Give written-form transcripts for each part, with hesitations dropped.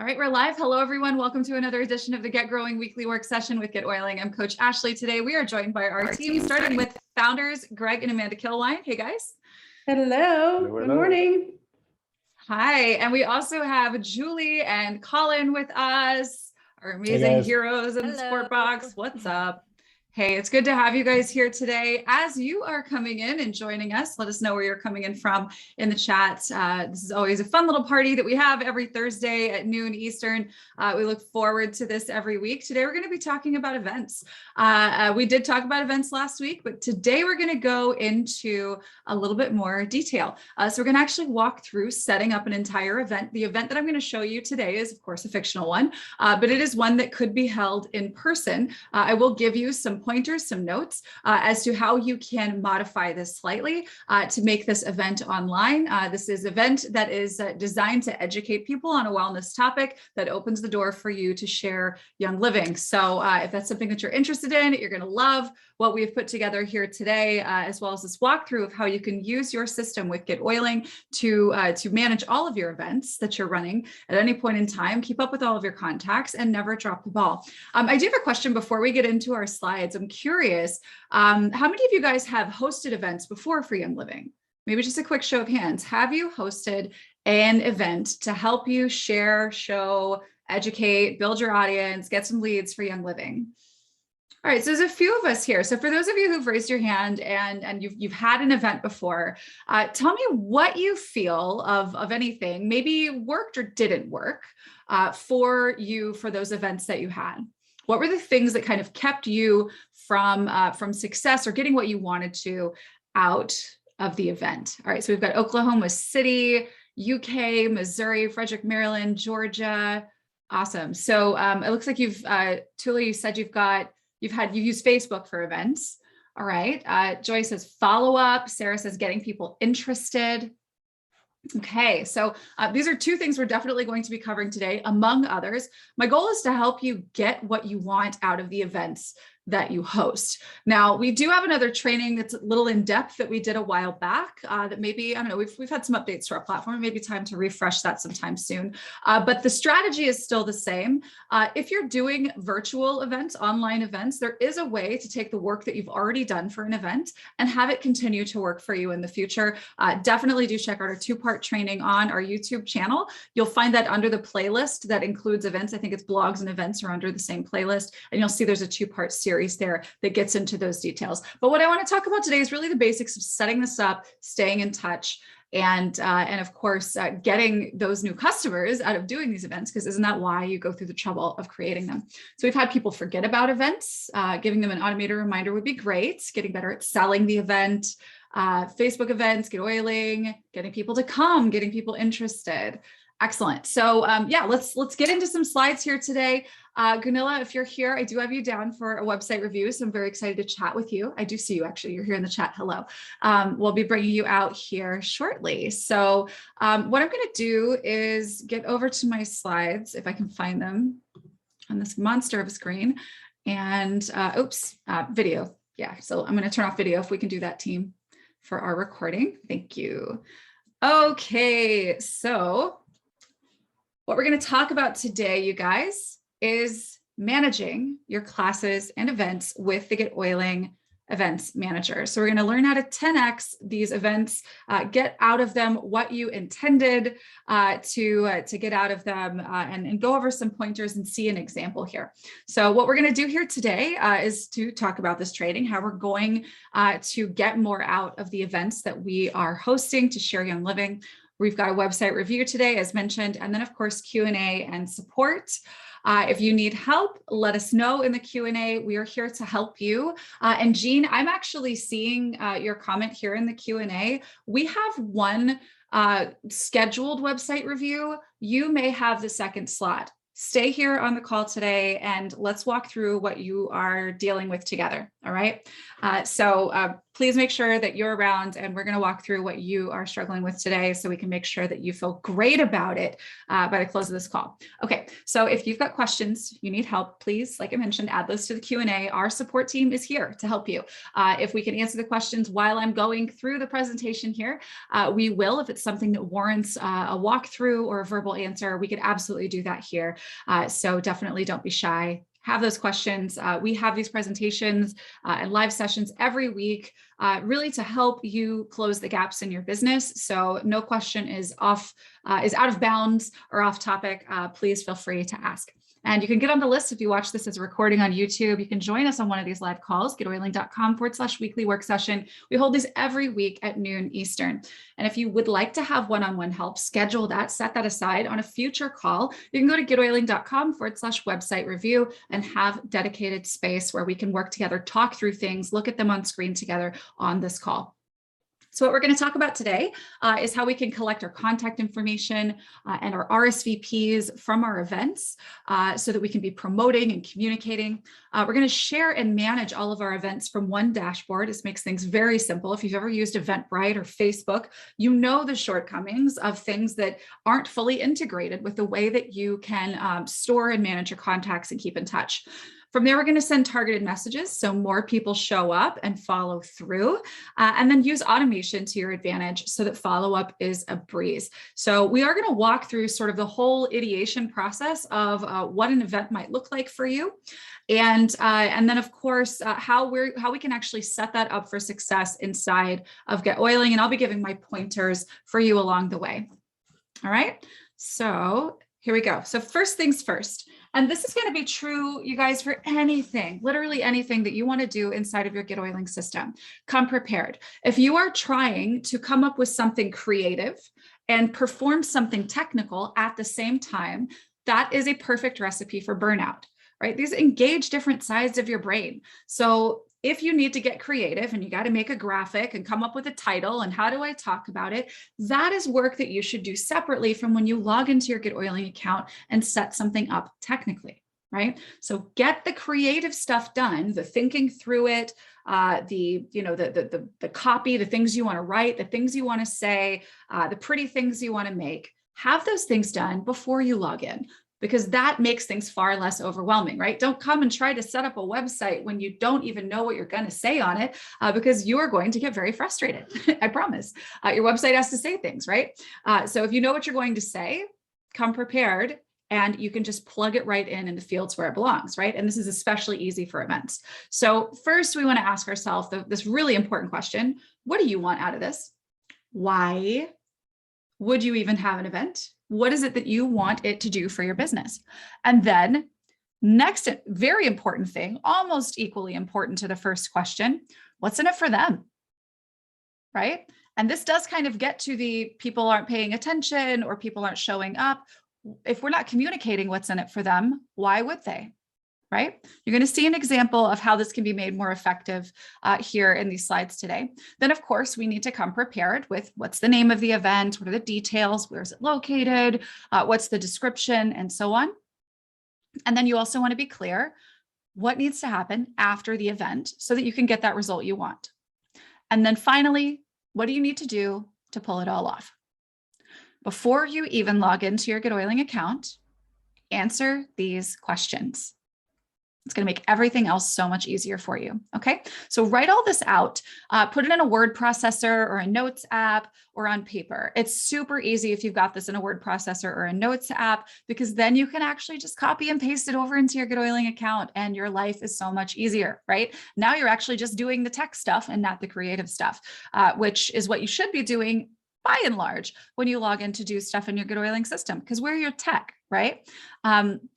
All right, we're live. Hello, everyone. Welcome to another edition of the GetGrowing weekly work session with GetOiling. I'm Coach Ashley. Today, we are joined by our team, starting with founders Greg and Amanda Kilwine. Hey, guys. Hello. Good morning. Hi. And we also have Julie and Colin with us, our amazing heroes in the sport box. What's up? Hey, it's good to have you guys here today. As you are coming in and joining us, let us know where you're coming in from in the chat. This is always a fun little party that we have every Thursday at noon Eastern. We look forward to this every week. Today, we're going to be talking about events. We did talk about events last week, but today we're going to go into a little bit more detail. So we're going to actually walk through setting up an entire event. The event that I'm going to show you today is, of course, a fictional one, but it is one that could be held in person. I will give you some pointers, some notes as to how you can modify this slightly to make this event online. This is an event that is designed to educate people on a wellness topic that opens the door for you to share Young Living. So if that's something that you're interested in, you're going to love what we've put together here today, as well as this walkthrough of how you can use your system with GetOiling to manage all of your events that you're running at any point in time, keep up with all of your contacts, and never drop the ball. I do have a question before we get into our slides. I'm curious, how many of you guys have hosted events before for Young Living? Maybe just a quick show of hands. Have you hosted an event to help you share, show, educate, build your audience, get some leads for Young Living? All right, so there's a few of us here. So for those of you who've raised your hand and you've had an event before, tell me what you feel of anything, maybe worked or didn't work for you for those events that you had. What were the things that kind of kept you from success or getting what you wanted to out of the event? All right, so we've got Oklahoma City, UK, Missouri, Frederick, Maryland, Georgia. Awesome. So it looks like Tula, you said you've used Facebook for events. All right. Joy says follow up. Sarah says getting people interested. Okay, so these are two things we're definitely going to be covering today, among others. My goal is to help you get what you want out of the events that you host. Now, we do have another training that's a little in depth that we did a while back that maybe, I don't know, we've had some updates to our platform, maybe time to refresh that sometime soon. But the strategy is still the same. If you're doing virtual events, online events, there is a way to take the work that you've already done for an event and have it continue to work for you in the future. Definitely do check out our two-part training on our YouTube channel. You'll find that under the playlist that includes events. I think it's blogs and events are under the same playlist, and you'll see there's a two-part series there that gets into those details. But what I want to talk about today is really the basics of setting this up, staying in touch, and of course, getting those new customers out of doing these events, because isn't that why you go through the trouble of creating them? So we've had people forget about events. Giving them an automated reminder would be great. Getting better at selling the event, Facebook events, GetOiling, getting people to come, getting people interested. Excellent. So yeah, let's get into some slides here today. Gunilla, if you're here, I do have you down for a website review, so I'm very excited to chat with you. I do see you actually. You're here in the chat. Hello. We'll be bringing you out here shortly. So what I'm going to do is get over to my slides, if I can find them on this monster of a screen, and video. Yeah, so I'm going to turn off video if we can do that, team, for our recording. Thank you. Okay, so what we're going to talk about today, you guys, is managing your classes and events with the GetOiling Events Manager. So we're going to learn how to 10x these events, get out of them what you intended to get out of them, and go over some pointers and see an example here. So what we're going to do here today is to talk about this training, how we're going to get more out of the events that we are hosting to share Young Living. We've got a website review today, as mentioned, and then of course, Q&A and support. If you need help, let us know in the Q&A. We are here to help you. And Jean, I'm actually seeing your comment here in the Q&A. We have one scheduled website review. You may have the second slot. Stay here on the call today and let's walk through what you are dealing with together. All right. So please make sure that you're around, and we're going to walk through what you are struggling with today so we can make sure that you feel great about it by the close of this call. Okay, so if you've got questions, you need help, please, like I mentioned, add those to the Q&A. Our support team is here to help you. If we can answer the questions while I'm going through the presentation here, we will. If it's something that warrants a walkthrough or a verbal answer, we could absolutely do that here. So definitely don't be shy. Have those questions. We have these presentations and live sessions every week, really to help you close the gaps in your business. So no question is out of bounds or off topic. Please feel free to ask. And you can get on the list if you watch this as a recording on YouTube. You can join us on one of these live calls, getoiling.com/weekly work session. We hold these every week at noon Eastern. And if you would like to have one-on-one help, schedule that, set that aside on a future call. You can go to getoiling.com/website review and have dedicated space where we can work together, talk through things, look at them on screen together on this call. So what we're going to talk about today is how we can collect our contact information and our RSVPs from our events so that we can be promoting and communicating. We're going to share and manage all of our events from one dashboard. This makes things very simple. If you've ever used Eventbrite or Facebook, you know the shortcomings of things that aren't fully integrated with the way that you can store and manage your contacts and keep in touch. From there, we're going to send targeted messages so more people show up and follow through, and then use automation to your advantage so that follow-up is a breeze. So we are going to walk through sort of the whole ideation process of what an event might look like for you. And then, of course, how we can actually set that up for success inside of GetOiling. And I'll be giving my pointers for you along the way. All right, so here we go. So first things first. And this is going to be true, you guys, for anything, literally anything that you want to do inside of your GetOiling system. Come prepared. If you are trying to come up with something creative and perform something technical at the same time, that is a perfect recipe for burnout, right? These engage different sides of your brain. So if you need to get creative and you got to make a graphic and come up with a title and how do I talk about it, that is work that you should do separately from when you log into your GetOiling account and set something up technically, right? So get the creative stuff done, the thinking through it, the copy, the things you want to write, the things you want to say, the pretty things you want to make. Have those things done before you log in, because that makes things far less overwhelming, right? Don't come and try to set up a website when you don't even know what you're going to say on it, because you are going to get very frustrated. I promise. Your website has to say things, right? So if you know what you're going to say, come prepared, and you can just plug it right in the fields where it belongs, right? And this is especially easy for events. So first, we want to ask ourselves this really important question: what do you want out of this? Why would you even have an event? What is it that you want it to do for your business? And then next, very important thing, almost equally important to the first question, what's in it for them, right? And this does kind of get to the people aren't paying attention or people aren't showing up. If we're not communicating what's in it for them, why would they? Right? You're going to see an example of how this can be made more effective here in these slides today. Then, of course, we need to come prepared with what's the name of the event, what are the details, where is it located, what's the description, and so on. And then you also want to be clear what needs to happen after the event so that you can get that result you want. And then finally, what do you need to do to pull it all off? Before you even log into your GetOiling account, answer these questions. It's going to make everything else so much easier for you. Okay, so write all this out, put it in a word processor or a notes app or on paper. It's super easy if you've got this in a word processor or a notes app, because then you can actually just copy and paste it over into your GetOiling account and your life is so much easier, right? Now you're actually just doing the tech stuff and not the creative stuff, which is what you should be doing by and large when you log in to do stuff in your GetOiling system, because we're your tech, right?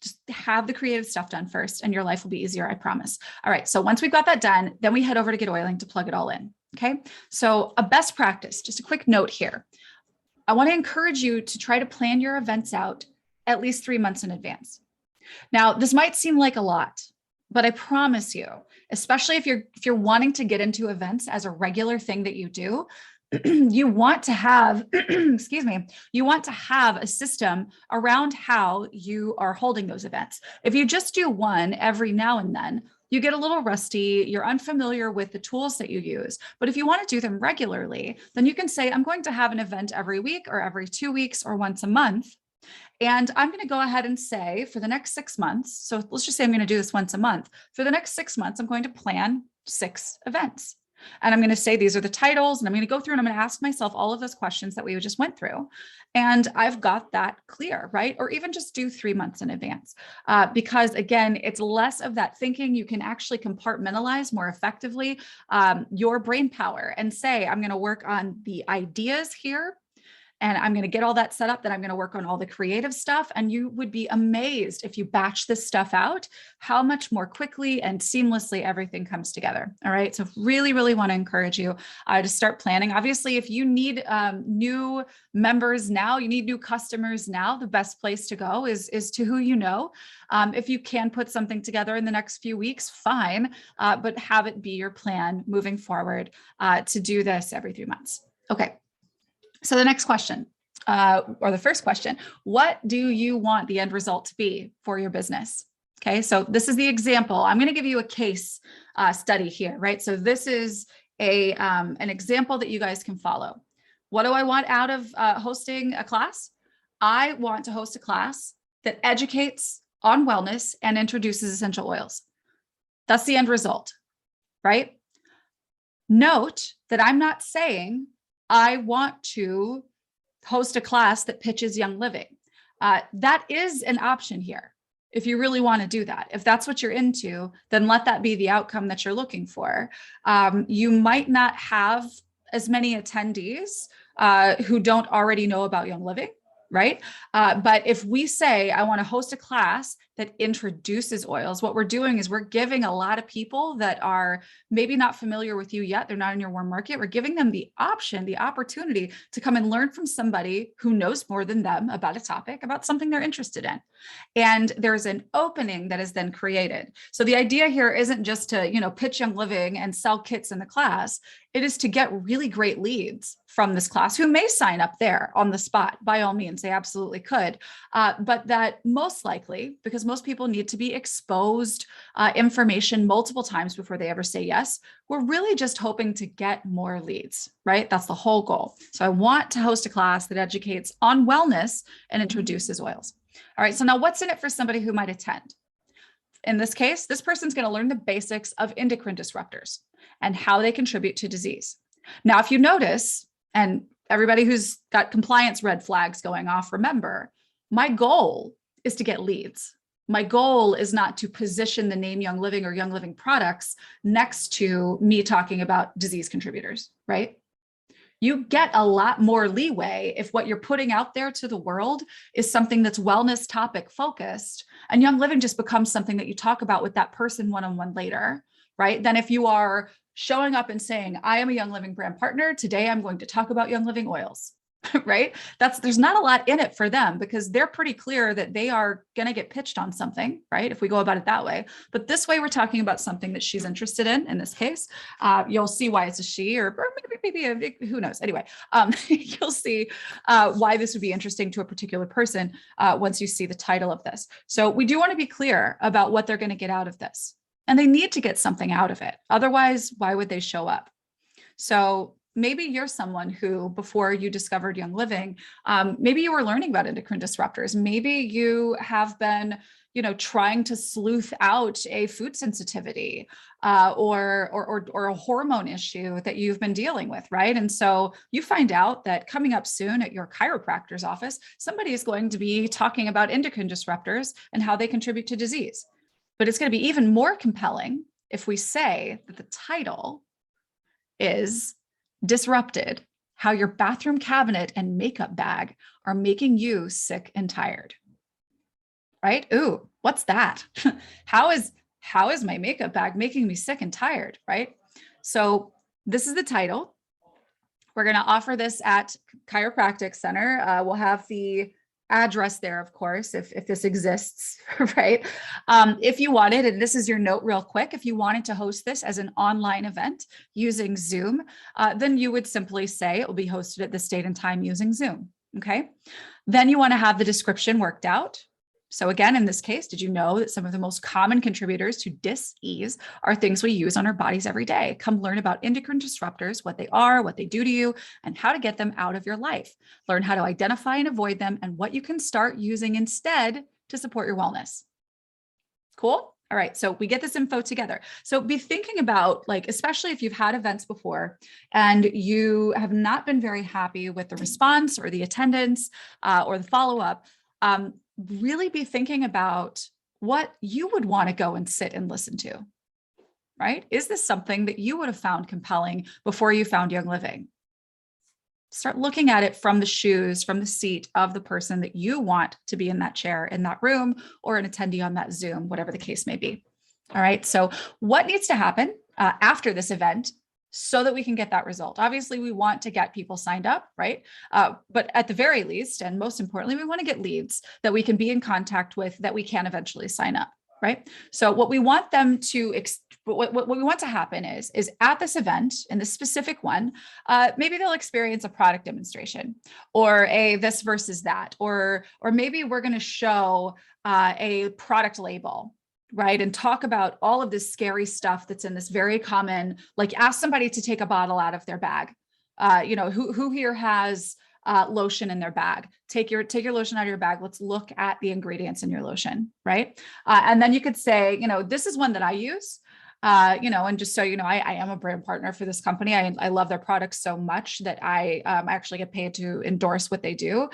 Just have the creative stuff done first and your life will be easier, I promise. All right, so once we've got that done, then we head over to GetOiling to plug it all in, okay? So a best practice, just a quick note here. I want to encourage you to try to plan your events out at least 3 months in advance. Now, this might seem like a lot, but I promise you, especially if you're wanting to get into events as a regular thing that you do, you want to have, you want to have a system around how you are holding those events. If you just do one every now and then, you get a little rusty, you're unfamiliar with the tools that you use. But if you want to do them regularly, then you can say, I'm going to have an event every week or every 2 weeks or once a month. And I'm going to go ahead and say for the next 6 months, so let's just say I'm going to do this once a month. For the next 6 months, I'm going to plan 6 events. And I'm going to say, these are the titles, and I'm going to go through and I'm going to ask myself all of those questions that we just went through. And I've got that clear, right? Or even just do 3 months in advance. Because again, it's less of that thinking. You can actually compartmentalize more effectively your brain power and say, I'm going to work on the ideas here. And I'm going to get all that set up, then I'm going to work on all the creative stuff. And you would be amazed if you batch this stuff out, how much more quickly and seamlessly everything comes together. All right. So really, really want to encourage you to start planning. Obviously, if you need new members now, you need new customers now, the best place to go is to who you know. If you can put something together in the next few weeks, fine, but have it be your plan moving forward to do this every 3 months. Okay. So the next question, or the first question, what do you want the end result to be for your business? Okay, so this is the example. I'm going to give you a case study here, right? So this is an example that you guys can follow. What do I want out of hosting a class? I want to host a class that educates on wellness and introduces essential oils. That's the end result, right? Note that I'm not saying I want to host a class that pitches Young Living. That is an option here. If you really want to do that, if that's what you're into, then let that be the outcome that you're looking for. You might not have as many attendees who don't already know about Young Living, right? But if we say, I want to host a class that introduces oils, what we're doing is we're giving a lot of people that are maybe not familiar with you yet, they're not in your warm market, we're giving them the option, the opportunity to come and learn from somebody who knows more than them about a topic, about something they're interested in. And there's an opening that is then created. So the idea here isn't just to, pitch Young Living and sell kits in the class. It is to get really great leads from this class who may sign up there on the spot. By all means, they absolutely could. But that most likely, because most people need to be exposed information multiple times before they ever say yes, we're really just hoping to get more leads, right? That's the whole goal. So I want to host a class that educates on wellness and introduces oils. All right, so now what's in it for somebody who might attend? In this case, this person's going to learn the basics of endocrine disruptors and how they contribute to disease. Now, if you notice, and everybody who's got compliance red flags going off, remember, my goal is to get leads. My goal is not to position the name Young Living or Young Living products next to me talking about disease contributors, right? You get a lot more leeway if what you're putting out there to the world is something that's wellness topic focused, and Young Living just becomes something that you talk about with that person one-on-one later, right? Then if you are showing up and saying, I am a Young Living brand partner, today I'm going to talk about Young Living oils, right? There's not a lot in it for them because they're pretty clear that they are going to get pitched on something, right? If we go about it that way. But this way, we're talking about something that she's interested in this case. You'll see why it's a she, or maybe who knows. Anyway, you'll see why this would be interesting to a particular person once you see the title of this. So we do want to be clear about what they're going to get out of this. And they need to get something out of it. Otherwise, why would they show up? So maybe you're someone who, before you discovered Young Living, maybe you were learning about endocrine disruptors. Maybe you have been, trying to sleuth out a food sensitivity or a hormone issue that you've been dealing with, right? And so you find out that coming up soon at your chiropractor's office, somebody is going to be talking about endocrine disruptors and how they contribute to disease. But it's going to be even more compelling if we say that the title is Disrupted: How Your Bathroom Cabinet and Makeup Bag Are Making You Sick and Tired. Right? Ooh, what's that? How is my makeup bag making me sick and tired? Right? So this is the title. We're going to offer this at Chiropractic Center. We'll have the address there, of course, if this exists, right? If you wanted, and this is your note real quick, if you wanted to host this as an online event using Zoom, then you would simply say it will be hosted at this date and time using Zoom, okay? Then you want to have the description worked out. So again, in this case, did you know that some of the most common contributors to dis-ease are things we use on our bodies every day? Come learn about endocrine disruptors, what they are, what they do to you, and how to get them out of your life. Learn how to identify and avoid them and what you can start using instead to support your wellness. Cool? All right, so we get this info together. So be thinking about, like, especially if you've had events before and you have not been very happy with the response or the attendance or the follow-up, really be thinking about what you would want to go and sit and listen to, right? Is this something that you would have found compelling before you found Young Living? Start looking at it from the shoes, from the seat of the person that you want to be in that chair, in that room, or an attendee on that Zoom, whatever the case may be. All right, so what needs to happen after this event so that we can get that result? Obviously, we want to get people signed up, right? But at the very least, and most importantly, we want to get leads that we can be in contact with that we can eventually sign up, right? So what we want them to what we want to happen is at this event, in this specific one, maybe they'll experience a product demonstration or a this versus that, or maybe we're going to show a product label, right? And talk about all of this scary stuff that's in this very common, like ask somebody to take a bottle out of their bag. Who here has lotion in their bag? Take your lotion out of your bag. Let's look at the ingredients in your lotion, right? And then you could say, this is one that I use. And just so you know, I am a brand partner for this company. I love their products so much that I actually get paid to endorse what they do.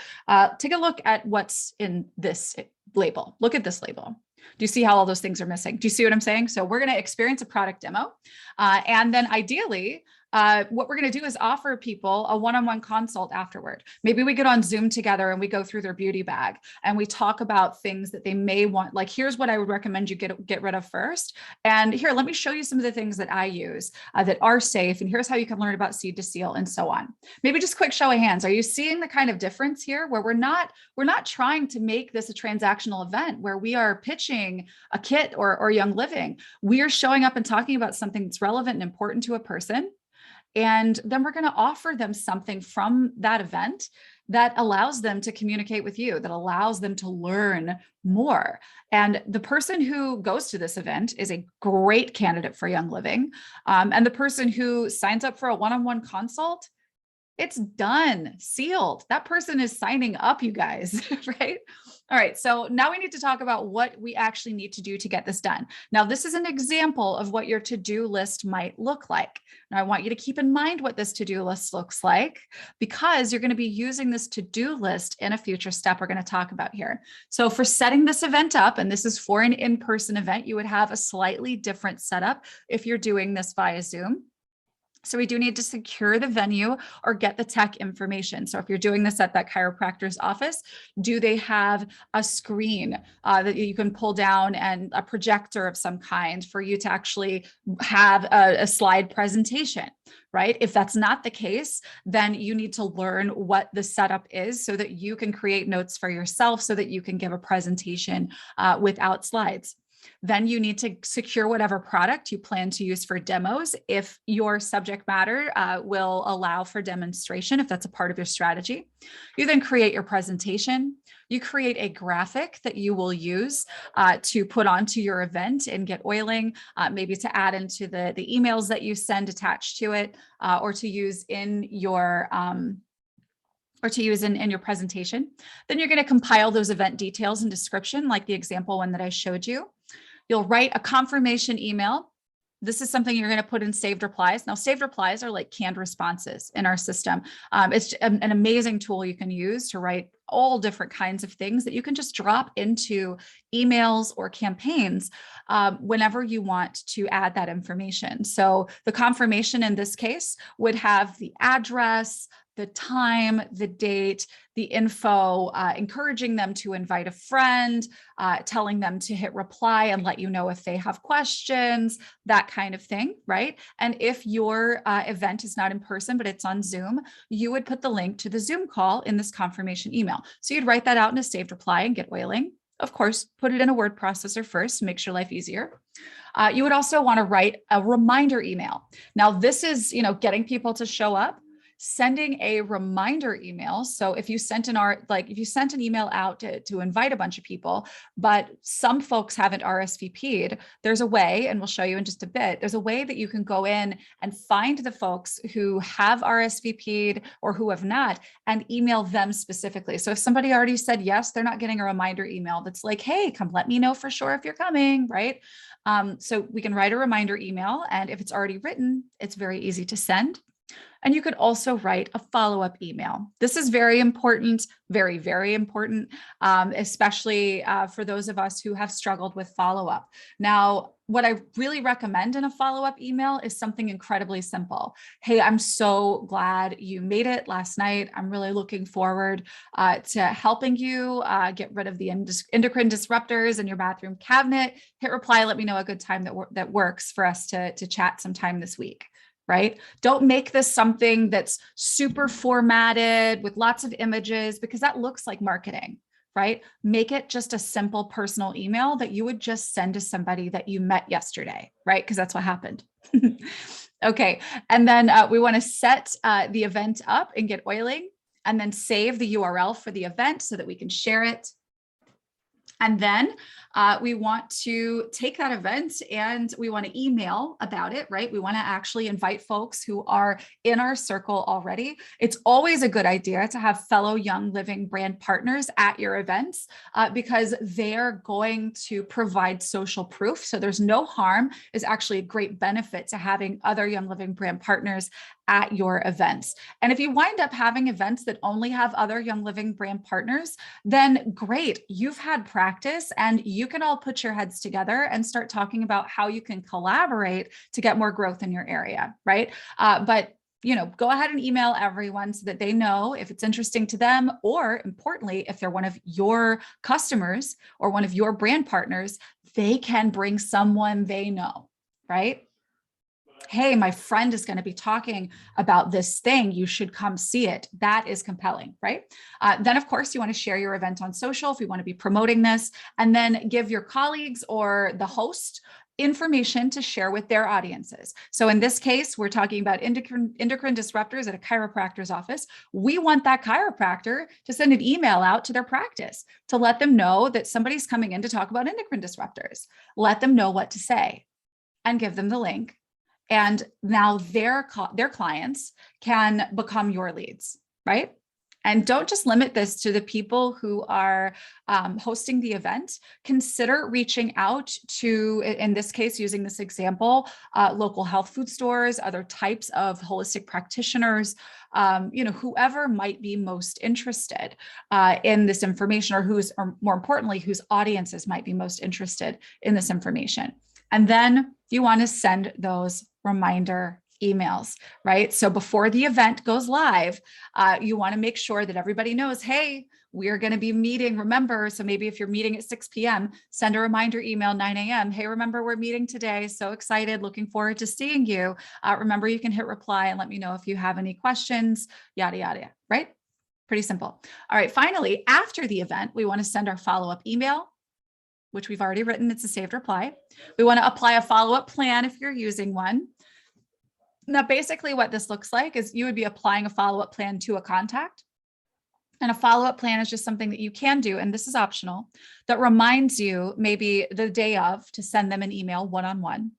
Take a look at what's in this label. Look at this label. Do you see how all those things are missing? Do you see what I'm saying? So we're going to experience a product demo. And then ideally, what we're going to do is offer people a one-on-one consult afterward. Maybe we get on Zoom together and we go through their beauty bag and we talk about things that they may want. Like, here's what I would recommend you get rid of first. And here, let me show you some of the things that I use that are safe. And here's how you can learn about seed to seal and so on. Maybe just quick show of hands. Are you seeing the kind of difference here where we're not trying to make this a transactional event where we are pitching a kit or Young Living? We are showing up and talking about something that's relevant and important to a person. And then we're going to offer them something from that event that allows them to communicate with you, that allows them to learn more. And the person who goes to this event is a great candidate for Young Living. And the person who signs up for a one-on-one consult, it's done, sealed. That person is signing up, you guys, right? All right, so now we need to talk about what we actually need to do to get this done. Now, this is an example of what your to-do list might look like. Now, I want you to keep in mind what this to-do list looks like because you're going to be using this to-do list in a future step we're going to talk about here. So for setting this event up, and this is for an in-person event, you would have a slightly different setup if you're doing this via Zoom. So we do need to secure the venue or get the tech information. So if you're doing this at that chiropractor's office, do they have a screen that you can pull down and a projector of some kind for you to actually have a slide presentation, right? If that's not the case, then you need to learn what the setup is so that you can create notes for yourself so that you can give a presentation without slides. Then you need to secure whatever product you plan to use for demos. If your subject matter will allow for demonstration, if that's a part of your strategy, you then create your presentation. You create a graphic that you will use to put onto your event in GetOiling, maybe to add into the emails that you send attached to it, or to use in your in your presentation. Then you're going to compile those event details and description, like the example one that I showed you. You'll write a confirmation email. This is something you're going to put in saved replies. Now, saved replies are like canned responses in our system. It's an amazing tool you can use to write all different kinds of things that you can just drop into emails or campaigns whenever you want to add that information. So the confirmation in this case would have the address, the time, the date, the info, encouraging them to invite a friend, telling them to hit reply and let you know if they have questions, that kind of thing, right? And if your event is not in person, but it's on Zoom, you would put the link to the Zoom call in this confirmation email. So you'd write that out in a saved reply and GetOiling. Of course, put it in a word processor first, makes your life easier. You would also want to write a reminder email. Now, this is, getting people to show up. sending a reminder email. So if you sent if you sent an email out to invite a bunch of people, but some folks haven't RSVP'd, there's a way, and we'll show you in just a bit, there's a way that you can go in and find the folks who have RSVP'd or who have not and email them specifically. So if somebody already said yes, they're not getting a reminder email that's like, hey, come let me know for sure if you're coming, right? So we can write a reminder email, and if it's already written, it's very easy to send. And you could also write a follow-up email. This is very important, very, very important, especially for those of us who have struggled with follow-up. Now, what I really recommend in a follow-up email is something incredibly simple. Hey, I'm so glad you made it last night. I'm really looking forward to helping you get rid of the endocrine disruptors in your bathroom cabinet. Hit reply, let me know a good time that works for us to chat sometime this week. Right? Don't make this something that's super formatted with lots of images, because that looks like marketing, right? Make it just a simple personal email that you would just send to somebody that you met yesterday, right? Because that's what happened. Okay. And then we want to set the event up in GetOiling, and then save the URL for the event so that we can share it. And then we want to take that event and we want to email about it, right? We want to actually invite folks who are in our circle already. It's always a good idea to have fellow Young Living brand partners at your events because they're going to provide social proof. So there's no harm. It's actually a great benefit to having other Young Living brand partners at your events. And if you wind up having events that only have other Young Living brand partners, then great, you've had practice and you can all put your heads together and start talking about how you can collaborate to get more growth in your area, right? But go ahead and email everyone so that they know if it's interesting to them, or importantly, if they're one of your customers or one of your brand partners, they can bring someone they know, right? Hey, my friend is going to be talking about this thing. You should come see it. That is compelling, right? Then, of course, you want to share your event on social if you want to be promoting this, and then give your colleagues or the host information to share with their audiences. So in this case, we're talking about endocrine disruptors at a chiropractor's office. We want that chiropractor to send an email out to their practice to let them know that somebody's coming in to talk about endocrine disruptors. Let them know what to say and give them the link. And now their clients can become your leads, right? And don't just limit this to the people who are hosting the event. Consider reaching out to, in this case, using this example, local health food stores, other types of holistic practitioners, whoever might be most interested in this information, or more importantly, whose audiences might be most interested in this information. And then you want to send those reminder emails, right? So before the event goes live, you want to make sure that everybody knows, hey, we're going to be meeting. Remember, so maybe if you're meeting at 6 p.m., send a reminder email 9 a.m. Hey, remember, we're meeting today. So excited. Looking forward to seeing you. Remember, you can hit reply and let me know if you have any questions, yada, yada, right? Pretty simple. All right. Finally, after the event, we want to send our follow-up email, which we've already written. It's a saved reply. We want to apply a follow-up plan if you're using one. Now, basically what this looks like is you would be applying a follow-up plan to a contact. And a follow-up plan is just something that you can do, and this is optional, that reminds you maybe the day of to send them an email one-on-one.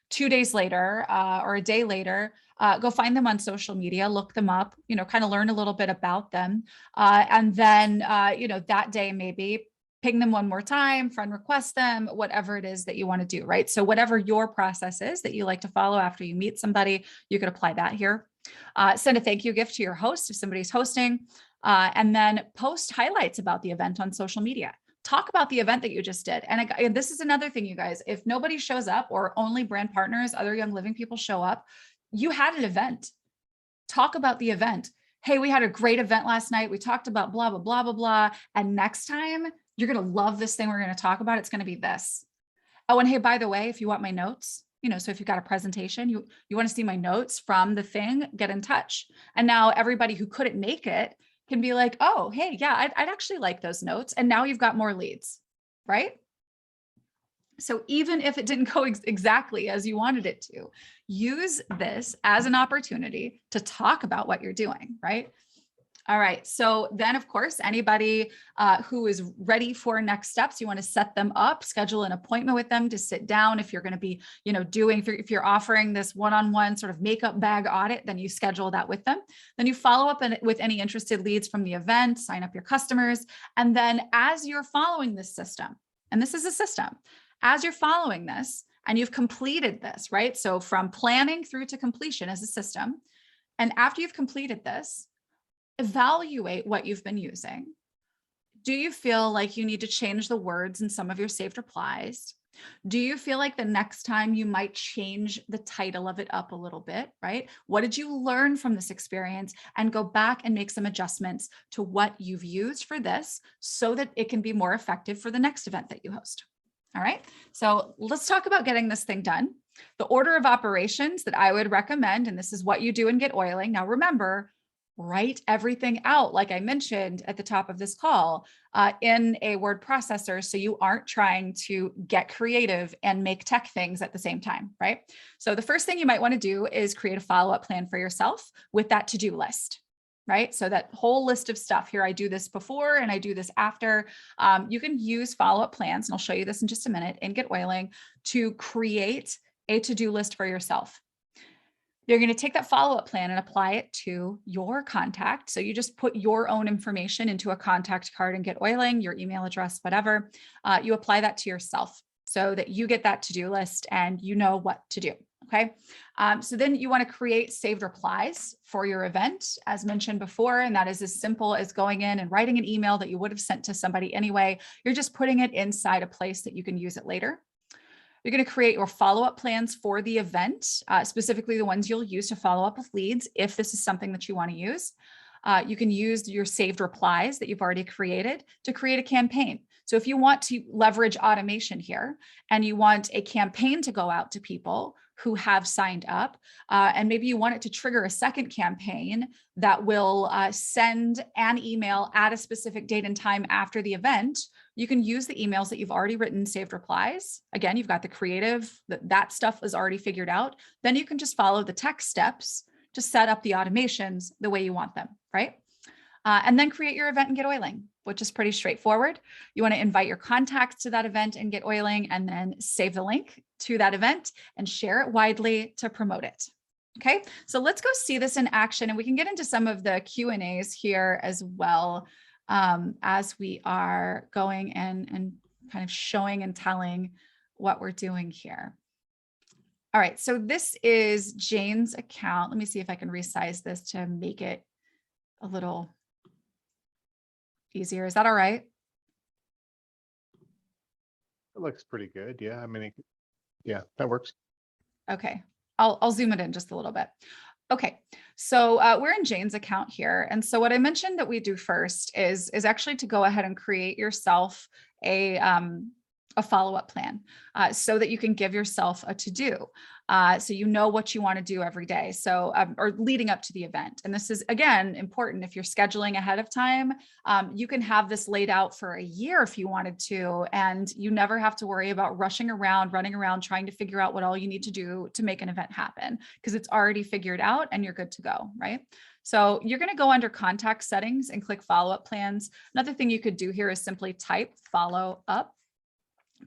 2 days later or a day later, go find them on social media, look them up, kind of learn a little bit about them. And then, that day maybe ping them one more time, friend request them, whatever it is that you want to do, right? So whatever your process is that you like to follow after you meet somebody, you could apply that here. Send a thank you gift to your host if somebody's hosting, and then post highlights about the event on social media. Talk about the event that you just did. And this is another thing, you guys, if nobody shows up or only brand partners, other Young Living people show up, you had an event. Talk about the event. Hey, we had a great event last night. We talked about blah, blah, blah, blah, blah. And next time, you're going to love this thing we're going to talk about. It's going to be this. Oh, and hey, by the way, if you want my notes, so if you've got a presentation, you want to see my notes from the thing, get in touch. And now everybody who couldn't make it can be like, oh, hey, yeah, I'd actually like those notes. And now you've got more leads, right? So even if it didn't go exactly as you wanted it to, use this as an opportunity to talk about what you're doing, right? All right. So then, of course, anybody who is ready for next steps, you want to set them up, schedule an appointment with them to sit down. If you're going to be, if you're offering this one-on-one sort of makeup bag audit, then you schedule that with them. Then you follow up with any interested leads from the event, sign up your customers. And then as you're following this system, and this is a system, as you're following this and you've completed this, right? So from planning through to completion as a system. And after you've completed this, evaluate what you've been using. Do you feel like you need to change the words in some of your saved replies? Do you feel like the next time you might change the title of it up a little bit, right? What did you learn from this experience? And go back and make some adjustments to what you've used for this so that it can be more effective for the next event that you host. All right, so let's talk about getting this thing done. The order of operations that I would recommend, and this is what you do in GetOiling. Now remember, write everything out, like I mentioned at the top of this call, in a word processor, so you aren't trying to get creative and make tech things at the same time, right? So the first thing you might want to do is create a follow-up plan for yourself with that to-do list, right? So that whole list of stuff here, I do this before and I do this after. You can use follow-up plans, and I'll show you this in just a minute, in GetOiling to create a to-do list for yourself. You're going to take that follow-up plan and apply it to your contact. So you just put your own information into a contact card and GetOiling, your email address, whatever. You apply that to yourself so that you get that to-do list and you know what to do. Okay. So then you want to create saved replies for your event, as mentioned before. And that is as simple as going in and writing an email that you would have sent to somebody anyway. You're just putting it inside a place that you can use it later. You're going to create your follow-up plans for the event, specifically the ones you'll use to follow up with leads, if this is something that you want to use. You can use your saved replies that you've already created to create a campaign. So if you want to leverage automation here and you want a campaign to go out to people who have signed up, and maybe you want it to trigger a second campaign that will send an email at a specific date and time after the event, you can use the emails that you've already written, saved replies. Again, you've got the creative, that stuff is already figured out. Then you can just follow the tech steps to set up the automations the way you want them, right? And then create your event in GetOiling, which is pretty straightforward. You want to invite your contacts to that event in GetOiling and then save the link to that event and share it widely to promote it. Okay, so let's go see this in action, and we can get into some of the Q&As here as well, as we are going and kind of showing and telling what we're doing here. All right, so this is Jane's account. Let me see if I can resize this to make it a little easier. Is that all right? It looks pretty good. Yeah, I mean, yeah, that works. Okay, I'll zoom it in just a little bit. Okay, so we're in Jane's account here. And so what I mentioned that we do first is actually to go ahead and create yourself a follow-up plan so that you can give yourself a to-do. So you know what you want to do every day. So, or leading up to the event. And this is, again, important. If you're scheduling ahead of time, you can have this laid out for a year if you wanted to, and you never have to worry about rushing around, running around, trying to figure out what all you need to do to make an event happen, because it's already figured out and you're good to go, right? So you're going to go under contact settings and click follow-up plans. Another thing you could do here is simply type follow up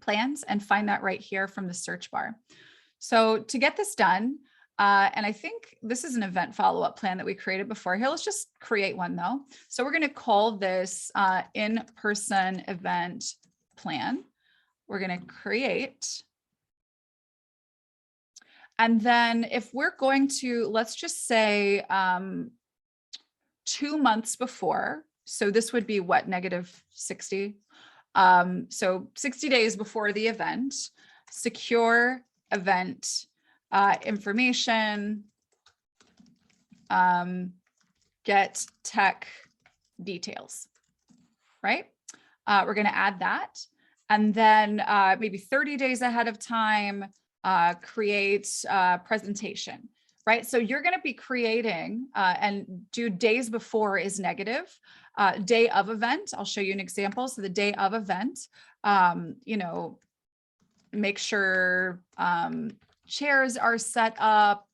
plans and find that right here from the search bar. So to get this done, and I think this is an event follow-up plan that we created before. Here, let's just create one though. So we're going to call this in-person event plan. We're going to create. And then if we're going to, let's just say 2 months before, so this would be what, -60? So 60 days before the event, secure event information, get tech details, right? We're going to add that. And then maybe 30 days ahead of time, create presentation, right? So you're going to be creating and do days before is negative. Day of event, I'll show you an example. So the day of event, you know, make sure chairs are set up,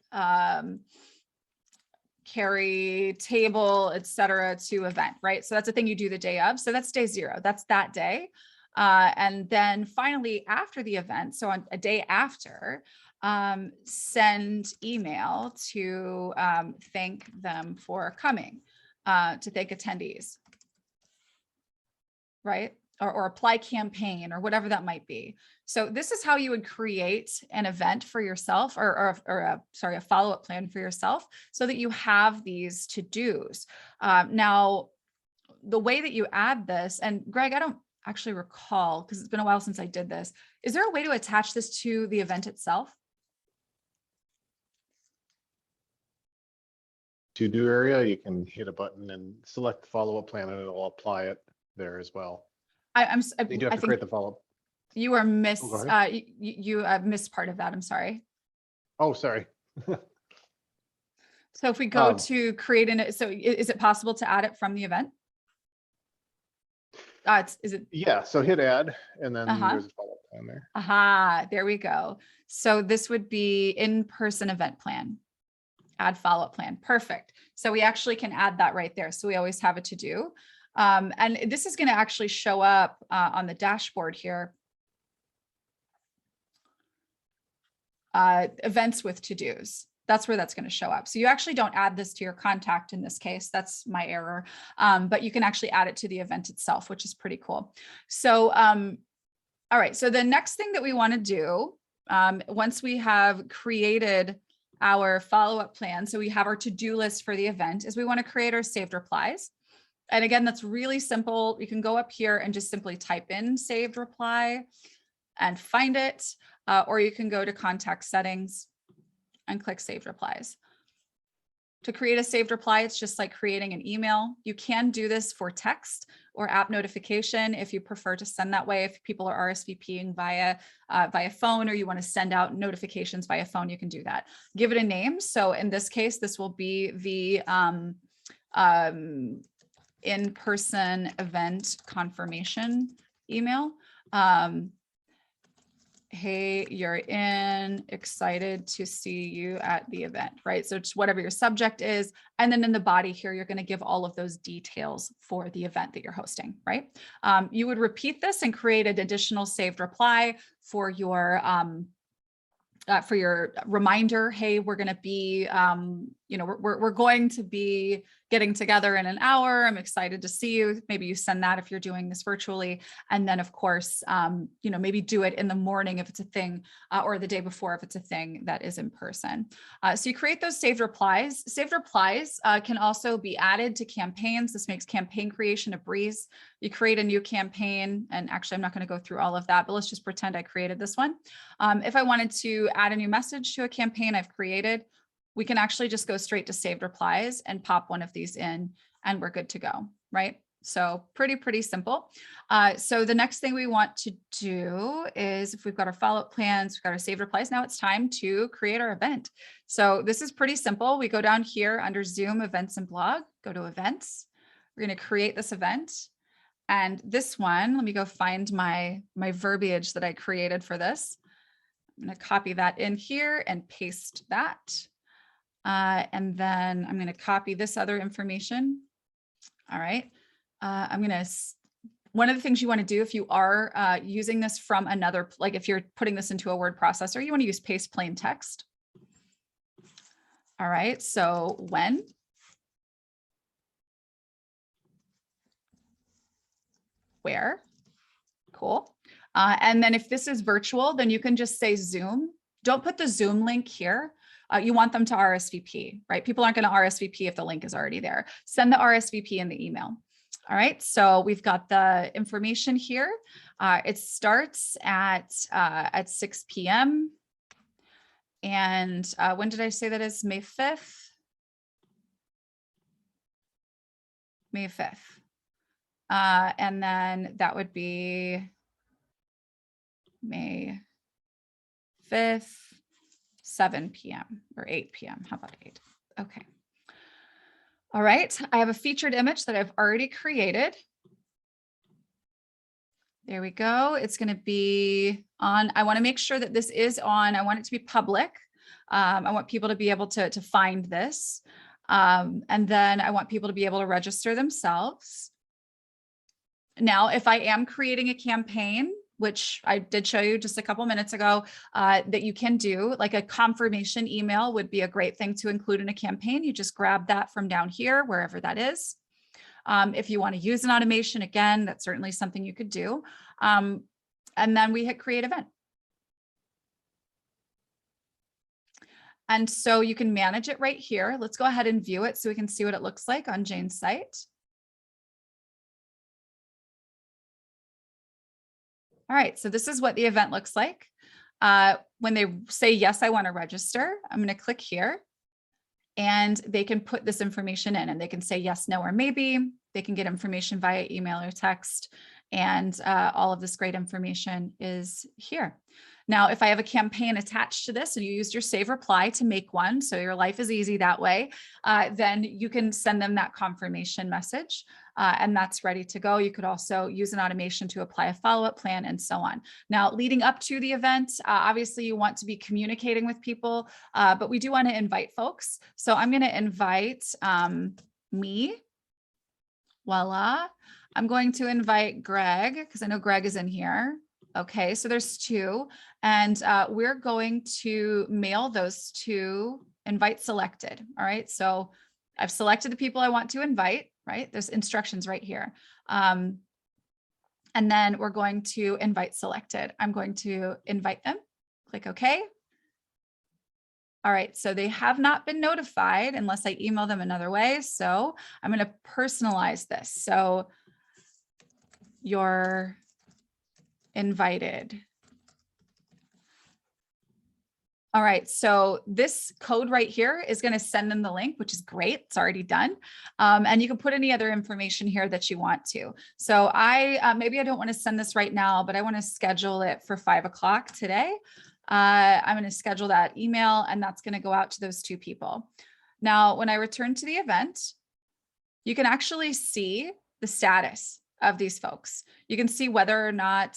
carry table, etc. to event, right? So that's the thing you do the day of. So that's day 0. That's that day. And then finally, after the event, so on a day after, send email to thank them for coming, to thank attendees, right? Or apply campaign or whatever that might be. So this is how you would create an event for yourself or a follow-up plan for yourself so that you have these to-dos. Now, the way that you add this, and Greg, I don't actually recall because it's been a while since I did this. Is there a way to attach this to the event itself? To-do area, you can hit a button and select the follow-up plan and it'll apply it there as well. You do have to create the follow-up. You are you missed part of that. I'm sorry. Oh, sorry. So if we go to create so is it possible to add it from the event? Is it? Yeah, so hit add and then there's a follow-up plan there. There we go. So this would be in-person event plan. Add follow-up plan. Perfect. So we actually can add that right there. So we always have a to-do. And this is going to actually show up on the dashboard here. Events with to-dos. That's where that's going to show up. So you actually don't add this to your contact in this case. That's my error. But you can actually add it to the event itself, which is pretty cool. So, all right. So the next thing that we want to do, once we have created our follow-up plan, so we have our to-do list for the event, is we want to create our saved replies. And again, that's really simple. You can go up here and just simply type in saved reply and find it, or you can go to contact settings and click saved replies. To create a saved reply, it's just like creating an email. You can do this for text or app notification if you prefer to send that way. If people are RSVPing via phone or you want to send out notifications via phone, you can do that. Give it a name. So in this case, this will be the in-person event confirmation email. Hey, you're in, excited to see you at the event, right? So it's whatever your subject is. And then in the body here, you're going to give all of those details for the event that you're hosting, right? You would repeat this and create an additional saved reply for your reminder. Hey, we're going to be, we're going to be getting together in an hour. I'm excited to see you. Maybe you send that if you're doing this virtually. And then of course, maybe do it in the morning if it's a thing, or the day before if it's a thing that is in person. So you create those saved replies. Saved replies can also be added to campaigns. This makes campaign creation a breeze. You create a new campaign, and actually I'm not going to go through all of that, but let's just pretend I created this one. If I wanted to add a new message to a campaign I've created, we can actually just go straight to saved replies and pop one of these in and we're good to go, right? So pretty simple. So the next thing we want to do is, if we've got our follow-up plans, we've got our saved replies, now it's time to create our event. So this is pretty simple. We go down here under Zoom, events and blog, go to events. We're going to create this event. And this one, let me go find my verbiage that I created for this. I'm going to copy that in here and paste that. And then I'm going to copy this other information. All right. One of the things you want to do if you are using this from another, like if you're putting this into a word processor, you want to use paste plain text. All right. So when, where, cool. And then if this is virtual, then you can just say Zoom. Don't put the Zoom link here. You want them to RSVP, right? People aren't going to RSVP if the link is already there. Send the RSVP in the email. All right, so we've got the information here. It starts at 6 p.m. And when did I say that is? May 5th? May 5th. And then that would be May 5th. 7 p.m. or 8 p.m. How about 8? Okay. All right. I have a featured image that I've already created. There we go. It's going to be on. I want to make sure that this is on. I want it to be public. I want people to be able to find this. And then I want people to be able to register themselves. Now, if I am creating a campaign, which I did show you just a couple minutes ago, that you can do, like a confirmation email would be a great thing to include in a campaign. You just grab that from down here, wherever that is. If you want to use an automation, again, that's certainly something you could do. And then we hit create event. And so you can manage it right here. Let's go ahead and view it so we can see what it looks like on Jane's site. All right, so this is what the event looks like. When they say, yes, I want to register, I'm going to click here. And they can put this information in and they can say yes, no, or maybe. They can get information via email or text. And all of this great information is here. Now, if I have a campaign attached to this and you used your save reply to make one, so your life is easy that way, then you can send them that confirmation message and that's ready to go. You could also use an automation to apply a follow-up plan and so on. Now, leading up to the event, obviously you want to be communicating with people, but we do want to invite folks. So I'm going to invite me. Voila. I'm going to invite Greg because I know Greg is in here. Okay, so there's two, and we're going to mail those to invite selected. All right, so I've selected the people I want to invite, right? There's instructions right here. And then we're going to invite selected. I'm going to invite them, click OK. All right, so they have not been notified unless I email them another way. So I'm going to personalize this. So you're invited. All right, so this code right here is going to send them the link, which is great. It's already done. And you can put any other information here that you want to. So maybe I don't want to send this right now, but I want to schedule it for 5 o'clock today. I'm going to schedule that email and that's going to go out to those two people. Now, when I return to the event, you can actually see the status of these folks. You can see whether or not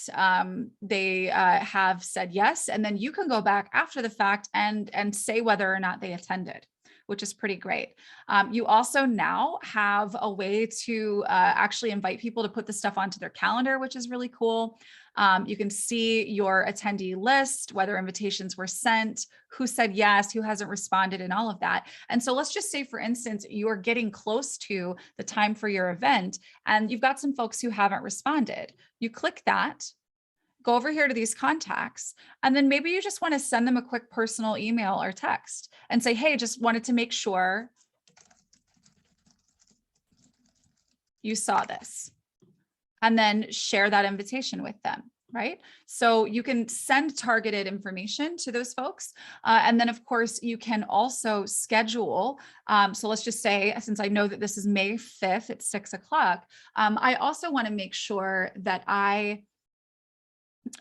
they have said yes, and then you can go back after the fact and say whether or not they attended, which is pretty great. You also now have a way to actually invite people to put the stuff onto their calendar, which is really cool. You can see your attendee list, whether invitations were sent, who said yes, who hasn't responded, and all of that. And so let's just say, for instance, you're getting close to the time for your event and you've got some folks who haven't responded. You click that, go over here to these contacts, and then maybe you just want to send them a quick personal email or text and say, hey, just wanted to make sure you saw this. And then share that invitation with them, right? So you can send targeted information to those folks. And then of course you can also schedule. So let's just say, since I know that this is May 5th at 6 o'clock, I also want to make sure that I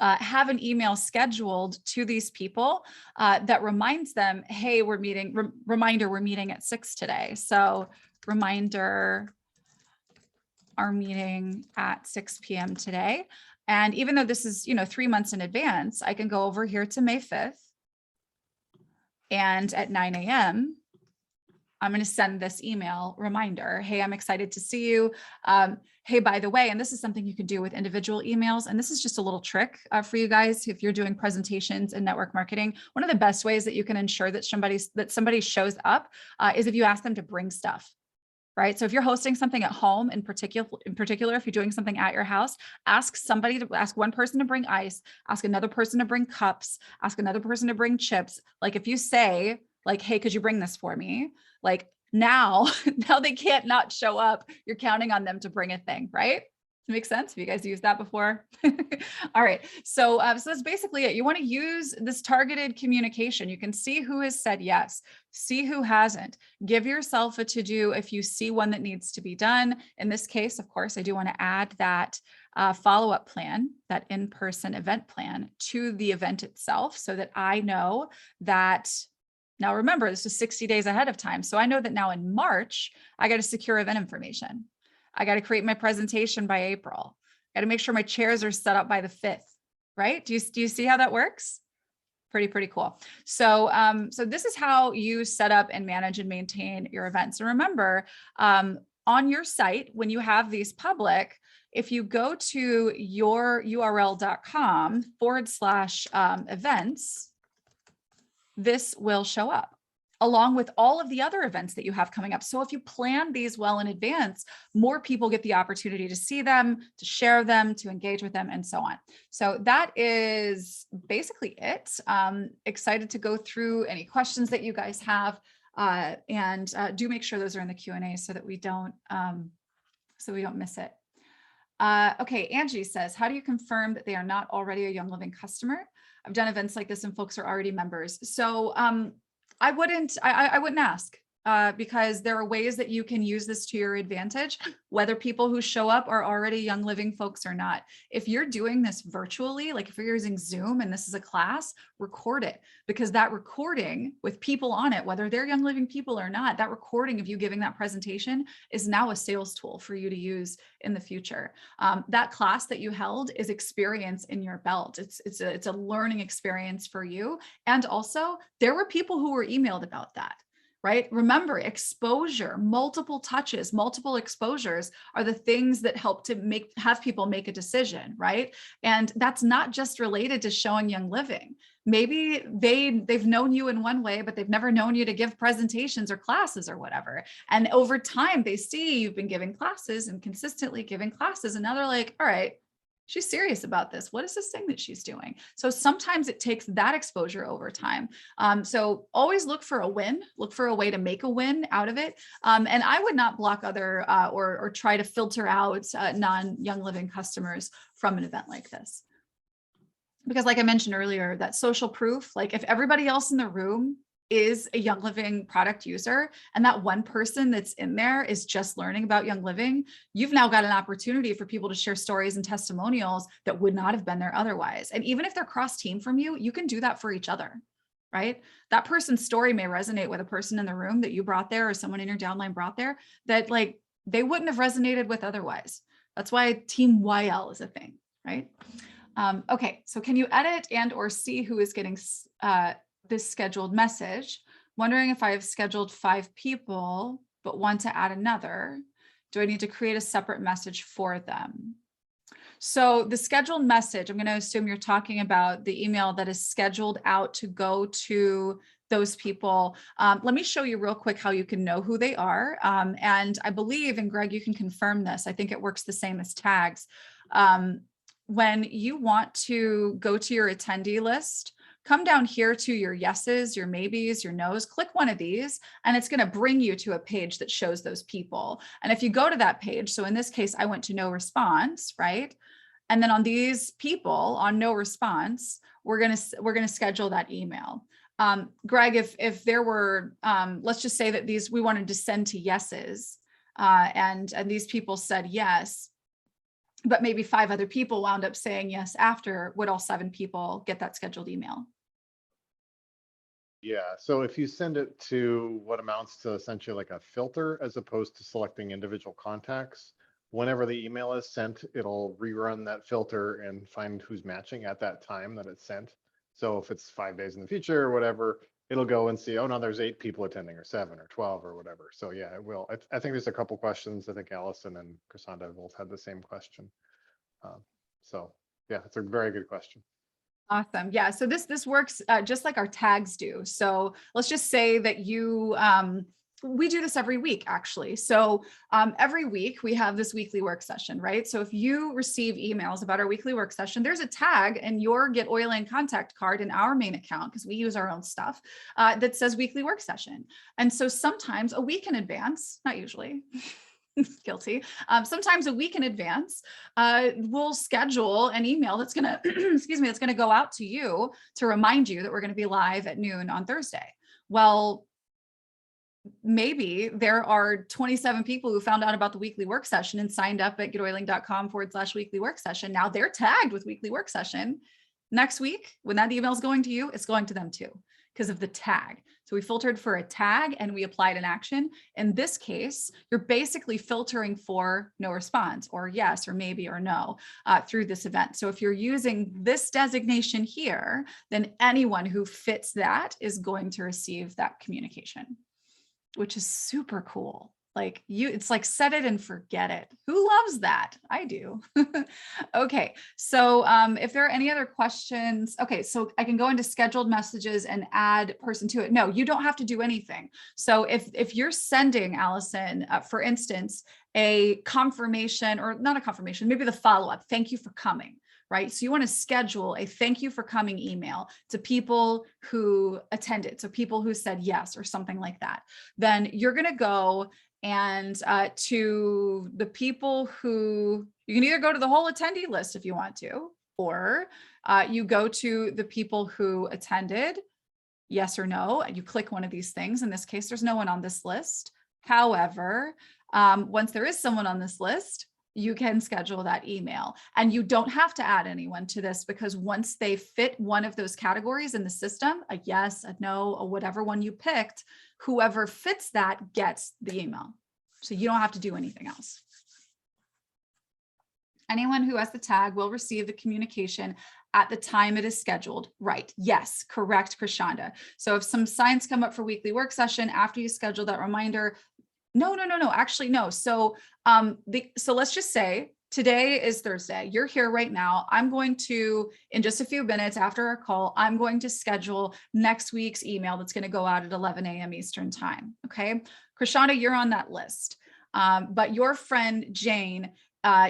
have an email scheduled to these people that reminds them, hey, we're meeting, reminder, we're meeting at 6 today. So reminder, our meeting at 6 p.m. today. And even though this is, 3 months in advance, I can go over here to May 5th. And at 9 a.m., I'm going to send this email reminder. Hey, I'm excited to see you. Hey, by the way, and this is something you can do with individual emails. And this is just a little trick for you guys. If you're doing presentations and network marketing, one of the best ways that you can ensure that somebody shows up is if you ask them to bring stuff. Right? So if you're hosting something at home, in particular, if you're doing something at your house, ask one person to bring ice, ask another person to bring cups, ask another person to bring chips. Like if you say like, hey, could you bring this for me? Like now they can't not show up. You're counting on them to bring a thing, right? Makes sense? Have you guys used that before? All right. So that's basically it. You want to use this targeted communication. You can see who has said yes, see who hasn't. Give yourself a to-do if you see one that needs to be done. In this case, of course, I do want to add that follow-up plan, that in-person event plan to the event itself so that I know that. Now, remember, this is 60 days ahead of time. So I know that now in March, I got to secure event information. I got to create my presentation by April. Got to make sure my chairs are set up by the 5th, right? Do you see how that works? Pretty cool. So, so this is how you set up and manage and maintain your events. And remember, on your site, when you have these public, if you go to your url.com/events, this will show up along with all of the other events that you have coming up. So if you plan these well in advance, more people get the opportunity to see them, to share them, to engage with them, and so on. So that is basically it. Excited to go through any questions that you guys have, and do make sure those are in the Q&A so that we don't miss it. Okay, Angie says, how do you confirm that they are not already a Young Living customer? I've done events like this and folks are already members. So I wouldn't ask, because there are ways that you can use this to your advantage, whether people who show up are already Young Living folks or not. If you're doing this virtually, like if you're using Zoom and this is a class, record it, because that recording with people on it, whether they're Young Living people or not, that recording of you giving that presentation is now a sales tool for you to use in the future. That class that you held is experience in your belt. It's a learning experience for you. And also there were people who were emailed about that. Right? Remember, exposure, multiple touches, multiple exposures are the things that help to have people make a decision, right? And that's not just related to showing Young Living. Maybe they've known you in one way, but they've never known you to give presentations or classes or whatever. And over time, they see you've been giving classes and consistently giving classes, and now they're like, all right, she's serious about this. What is this thing that she's doing? So sometimes it takes that exposure over time. So always look for a win, look for a way to make a win out of it. And I would not block other or try to filter out non-Young Living customers from an event like this. Because like I mentioned earlier, that social proof, like if everybody else in the room is a Young Living product user, and that one person that's in there is just learning about Young Living, you've now got an opportunity for people to share stories and testimonials that would not have been there otherwise. And even if they're cross-team from you, you can do that for each other, right? That person's story may resonate with a person in the room that you brought there or someone in your downline brought there that like they wouldn't have resonated with otherwise. That's why Team YL is a thing, right? Okay, so can you edit and or see who is getting this scheduled message? Wondering if I have scheduled 5 people, but want to add another. Do I need to create a separate message for them? So the scheduled message, I'm going to assume you're talking about the email that is scheduled out to go to those people. Let me show you real quick how you can know who they are. And I believe, and Greg, you can confirm this, I think it works the same as tags. When you want to go to your attendee list, come down here to your yeses, your maybes, your nos, click one of these, and it's going to bring you to a page that shows those people. And if you go to that page, so in this case, I went to no response, right? And then on these people on no response, we're going to schedule that email. Greg, if there were, let's just say that we wanted to send to yeses, and these people said yes, but maybe 5 other people wound up saying yes after, would all 7 people get that scheduled email? Yeah, so if you send it to what amounts to essentially like a filter, as opposed to selecting individual contacts, whenever the email is sent, it'll rerun that filter and find who's matching at that time that it's sent. So if it's 5 days in the future or whatever, it'll go and see, oh no, there's 8 people attending, or 7 or 12 or whatever. So yeah, it will. I think there's a couple questions. I think Allison and Cassandra both had the same question. So yeah, it's a very good question. Awesome. Yeah. So this works just like our tags do. So let's just say that you, we do this every week, actually. So every week we have this weekly work session, right? So if you receive emails about our weekly work session, there's a tag in your GetOiling contact card in our main account, because we use our own stuff, that says weekly work session. And so sometimes a week in advance, not usually, guilty. Sometimes a week in advance, we'll schedule an email that's going to, excuse me, that's going to go out to you to remind you that we're going to be live at noon on Thursday. Well, maybe there are 27 people who found out about the weekly work session and signed up at getoiling.com/weekly work session. Now they're tagged with weekly work session. Next week, when that email is going to you, it's going to them too. because of the tag. So we filtered for a tag and we applied an action. In this case, you're basically filtering for no response or yes, or maybe, or no through this event. So if you're using this designation here, then anyone who fits that is going to receive that communication, which is super cool. Like it's like set it and forget it. Who loves that? I do. Okay, so if there are any other questions, okay, so I can go into scheduled messages and add person to it. No, you don't have to do anything. So if you're sending, Allison, for instance, a confirmation, or not a confirmation, maybe the follow-up, thank you for coming, right? So you want to schedule a thank you for coming email to people who attended, so people who said yes or something like that. Then you're going to go and to the people who, you can either go to the whole attendee list if you want to, or you go to the people who attended, yes or no, and you click one of these things. In this case, there's no one on this list. However, once there is someone on this list, you can schedule that email, and you don't have to add anyone to this, because once they fit one of those categories in the system, a yes, a no, or whatever one you picked, whoever fits that gets the email. So you don't have to do anything else. Anyone who has the tag will receive the communication at the time it is scheduled. Right. Yes, correct, Krishanda. So if some signs come up for weekly work session after you schedule that reminder, no, actually, no. So, so let's just say today is Thursday. You're here right now. I'm going to, in just a few minutes after our call, I'm going to schedule next week's email that's going to go out at 11 a.m. Eastern time. Okay. Krishanda, you're on that list. But your friend Jane,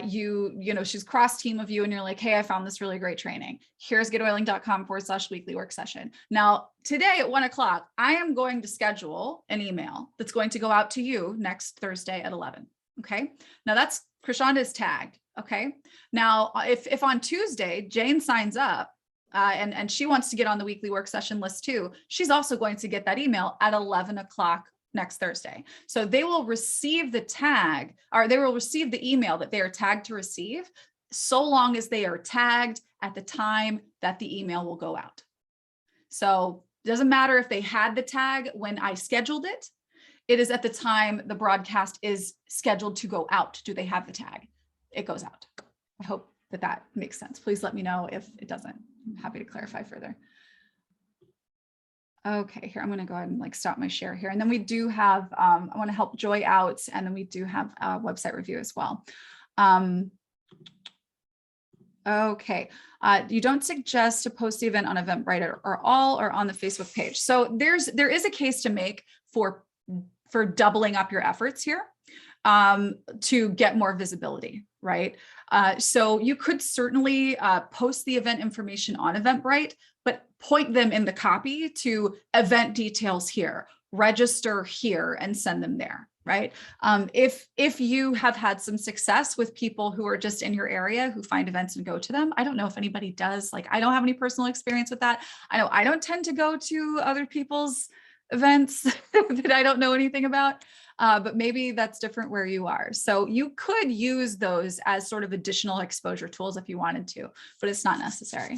you know, she's cross team of you, and you're like, hey, I found this really great training. Here's getoiling.com/weekly work session. Now, today at 1 o'clock, I am going to schedule an email that's going to go out to you next Thursday at 11. Okay. Now that's Krishanda's tagged. Okay. Now, if on Tuesday, Jane signs up and she wants to get on the weekly work session list too, she's also going to get that email at 11 o'clock next Thursday. So they will receive the tag, or they will receive the email that they are tagged to receive, so long as they are tagged at the time that the email will go out. So it doesn't matter if they had the tag when I scheduled it. It is at the time the broadcast is scheduled to go out. Do they have the tag? It goes out. I hope that that makes sense. Please let me know if it doesn't. I'm happy to clarify further. Okay, here, I'm going to go ahead and like stop my share here. And then we do have, I want to help Joy out. And then we do have a website review as well. Okay, you don't suggest to post the event on Eventbrite or all, or on the Facebook page. So there is a case to make for doubling up your efforts here to get more visibility, right? So you could certainly post the event information on Eventbrite, but point them in the copy to event details here, register here, and send them there, right? If you have had some success with people who are just in your area who find events and go to them, I don't know if anybody does. Like, I don't have any personal experience with that. I know I don't tend to go to other people's events that I don't know anything about, but maybe that's different where you are. So you could use those as sort of additional exposure tools if you wanted to, but it's not necessary.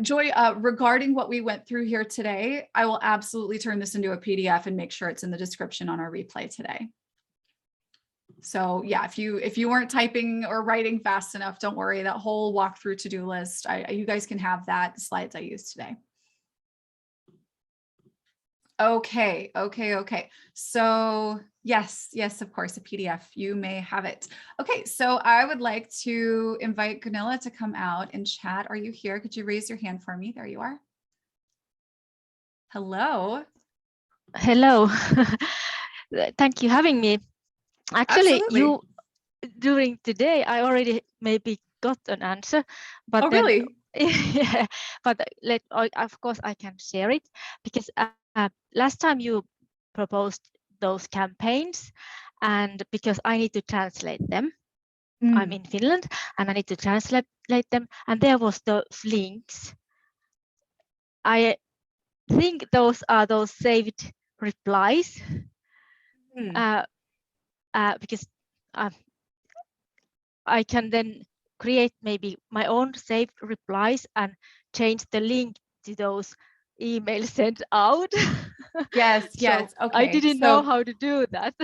Joy, regarding what we went through here today, I will absolutely turn this into a PDF and make sure it's in the description on our replay today. So yeah, if you weren't typing or writing fast enough, don't worry, that whole walkthrough to-do list, you guys can have that, the slides I used today. Okay. So yes, of course, a PDF, you may have it. Okay, so I would like to invite Gunilla to come out and chat. Are you here? Could you raise your hand for me? There you are. Hello. Hello. Thank you for having me. Actually, Absolutely. during today, I already maybe got an answer, but oh, then, really? yeah, but of course I can share it, because last time you proposed those campaigns, and because I need to translate them, I'm in Finland and I need to translate them, and there was those links. I think those are those saved replies, because I can then create maybe my own saved replies and change the link to those email sent out. Yes, yes. So Okay. I didn't know how to do that.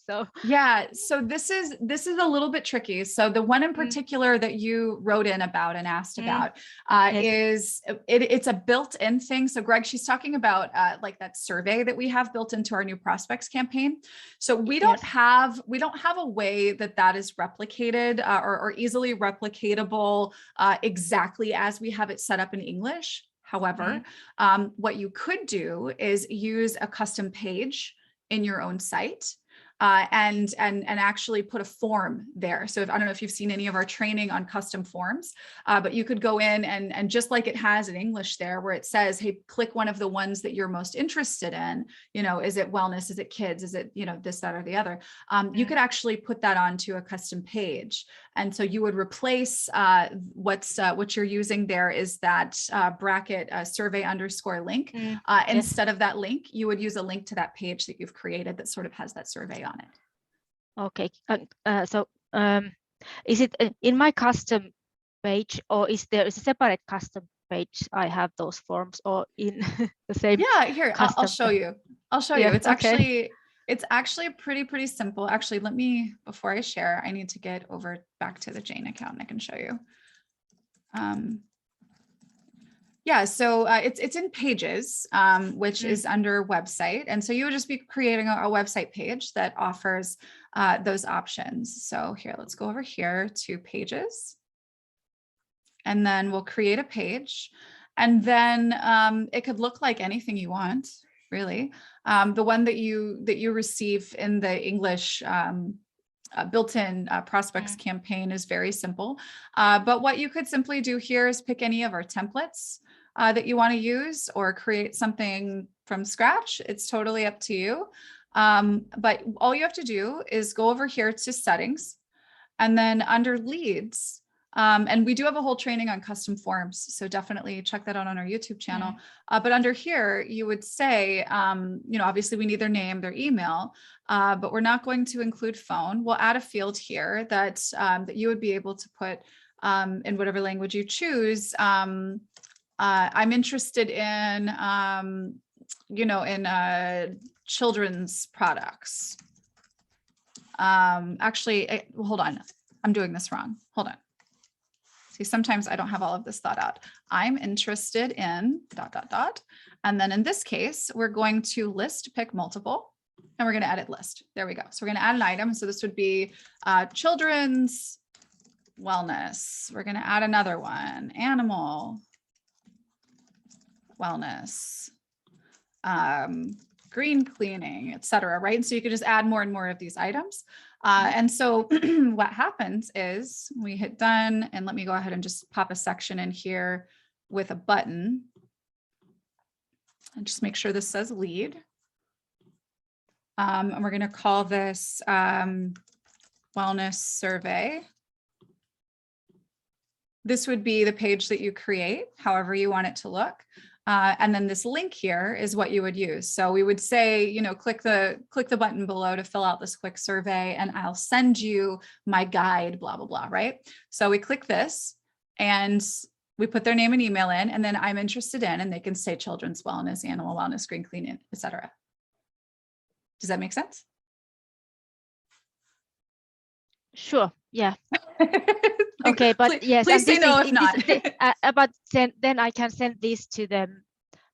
So yeah, so this is a little bit tricky. So the one in particular that you wrote in about and asked about is it's a built-in thing. So Greg, she's talking about like that survey that we have built into our new prospects campaign. So we don't have a way that is replicated or easily replicatable exactly as we have it set up in English. However, what you could do is use a custom page in your own site. And actually put a form there. So I don't know if you've seen any of our training on custom forms, but you could go in and just like it has in English there, where it says, hey, click one of the ones that you're most interested in. You know, is it wellness? Is it kids? Is it, you know, this, that, or the other? You could actually put that onto a custom page. And so you would replace what you're using there is that bracket survey underscore link. Instead of that link, you would use a link to that page that you've created that sort of has that survey on it. Okay. So is it in my custom page, or is there a separate custom page I have those forms, or in the same? Yeah, here, I'll show you. I'll show you. It's actually pretty simple. Actually, let me, before I share, I need to get over back to the Jane account and I can show you. Yeah, so it's in Pages, which is under website. And so you would just be creating a website page that offers those options. So here, let's go over here to Pages. And then we'll create a page. And then it could look like anything you want, really. The one that you receive in the English built-in prospects campaign is very simple. But what you could simply do here is pick any of our templates that you want to use, or create something from scratch. It's totally up to you. But all you have to do is go over here to settings, and then under leads, and we do have a whole training on custom forms, so definitely check that out on our YouTube channel. But under here, you would say, you know, obviously we need their name, their email, but we're not going to include phone. We'll add a field here that that you would be able to put in whatever language you choose. I'm interested in, you know, in children's products. Actually, well, hold on. I'm doing this wrong. Hold on. See, sometimes I don't have all of this thought out. I'm interested in ... And then in this case, we're going to list, pick multiple, and we're going to edit list. There we go. So we're going to add an item. So this would be children's wellness. We're going to add another one, animal wellness, green cleaning, etc. Right? And so you could just add more and more of these items. And so what happens is we hit done, and let me go ahead and just pop a section in here with a button and just make sure this says lead. And we're going to call this wellness survey. This would be the page that you create, however you want it to look. And then this link here is what you would use. So we would say, you know, click the button below to fill out this quick survey, and I'll send you my guide, blah, blah, blah, right? So we click this and we put their name and email in, and then I'm interested in, and they can say children's wellness, animal wellness, green cleaning, etc. Does that make sense? Sure. Yeah. Okay, but yes, please say no if not. But then I can send this to them,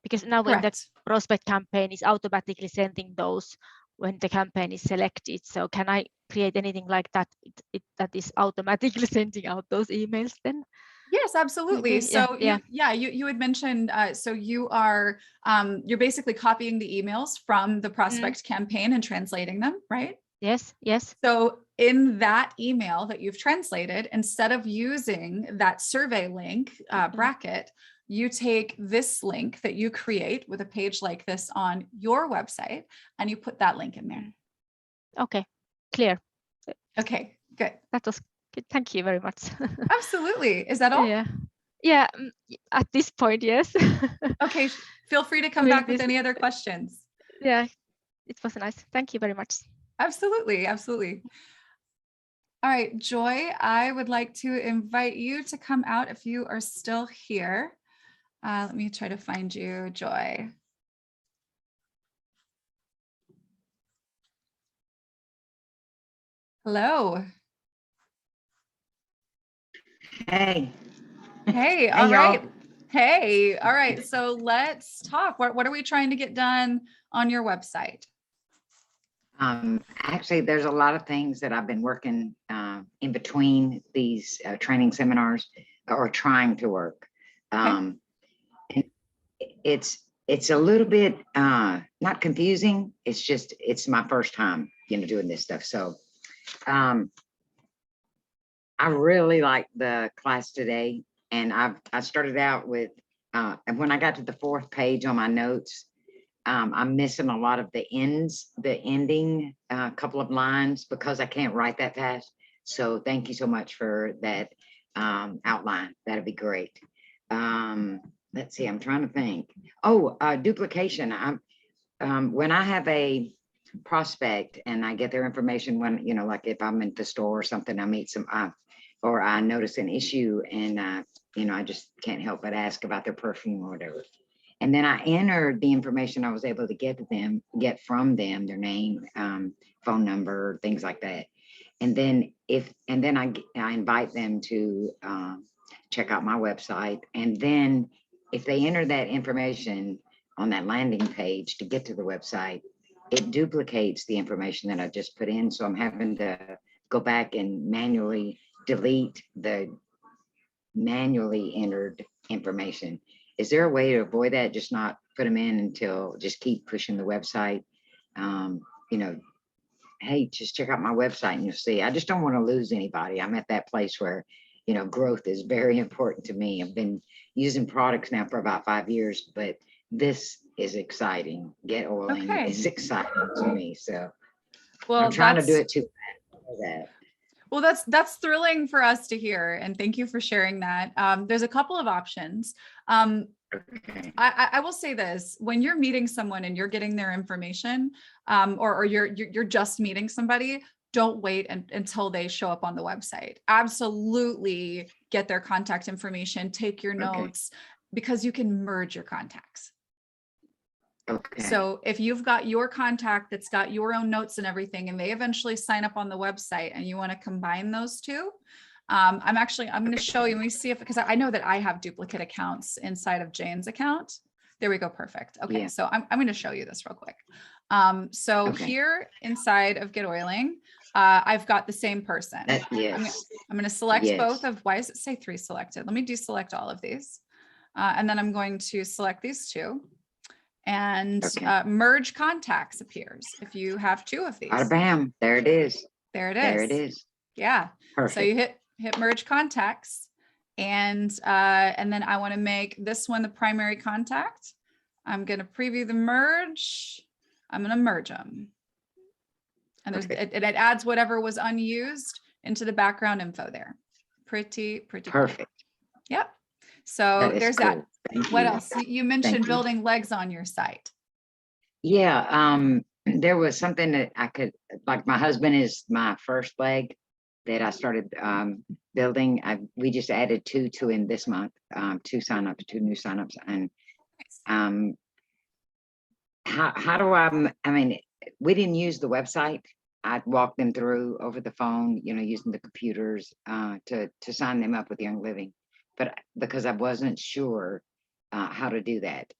because now when the prospect campaign is automatically sending those when the campaign is selected. So can I create anything like that? That is automatically sending out those emails then? Yes, absolutely. Okay, So you had mentioned, so you are, you're basically copying the emails from the prospect campaign and translating them, right? Yes, yes. So in that email that you've translated, instead of using that survey link bracket, you take this link that you create with a page like this on your website, and you put that link in there. Okay, clear. Okay, good. That was good. Thank you very much. Absolutely. Is that all? Yeah, at this point, yes. Okay, feel free to come back with any other questions. Yeah, it was nice. Thank you very much. Absolutely, absolutely. All right, Joy, I would like to invite you to come out if you are still here. Let me try to find you, Joy. Hello. Hey. Hey, all right. Hey, all right. So let's talk. What are we trying to get done on your website? Actually, there's a lot of things that I've been working in between these training seminars or trying to work. And it's a little bit not confusing. It's just, it's my first time, doing this stuff. So I really like the class today. And I started out with, and when I got to the 4th page on my notes, I'm missing a lot of the ending couple of lines because I can't write that fast. So thank you so much for that outline. That'd be great. Let's see, I'm trying to think. Oh, duplication. When I have a prospect and I get their information when, like if I'm at the store or something, I meet some, or I notice an issue and, I just can't help but ask about their perfume or whatever. And then I entered the information I was able to get from them, their name, phone number, things like that. And then I invite them to check out my website. And then if they enter that information on that landing page to get to the website, it duplicates the information that I just put in. So I'm having to go back and manually delete the manually entered information. Is there a way to avoid that? Just not put them in until, just keep pushing the website. Hey, just check out my website and you'll see. I just don't want to lose anybody. I'm at that place where, growth is very important to me. I've been using products now for about 5 years, but this is exciting. GetOiling is exciting to me. So I'm trying to do it too fast. Well, that's thrilling for us to hear. And thank you for sharing that. There's a couple of options. I will say this: when you're meeting someone and you're getting their information, or you're just meeting somebody, don't wait until they show up on the website. Absolutely get their contact information, take your notes, because you can merge your contacts. So if you've got your contact that's got your own notes and everything, and they eventually sign up on the website and you want to combine those two, I'm going to show you. Let me see if, because I know that I have duplicate accounts inside of Jane's account. There we go. Perfect. Okay. Yeah. So I'm going to show you this real quick. Here inside of GetOiling, I've got the same person. I'm going to select both of, why does it say 3 selected? Let me deselect all of these. And then I'm going to select these 2. And merge contacts appears if you have 2 of these. Bam, there it is. There it is. There it is. Yeah. Perfect. So you hit merge contacts, and then I want to make this one the primary contact. I'm going to preview the merge. I'm going to merge them, and it adds whatever was unused into the background info there. Pretty perfect. Cool. Yep. So there's cool. That. What else? You mentioned building legs on your site. Yeah, there was something that I could, like my husband is my first leg that I started building. We just added 2 to him this month, 2 new signups. And how do I mean, we didn't use the website. I'd walk them through over the phone, using the computers to sign them up with Young Living. But because I wasn't sure how to do that.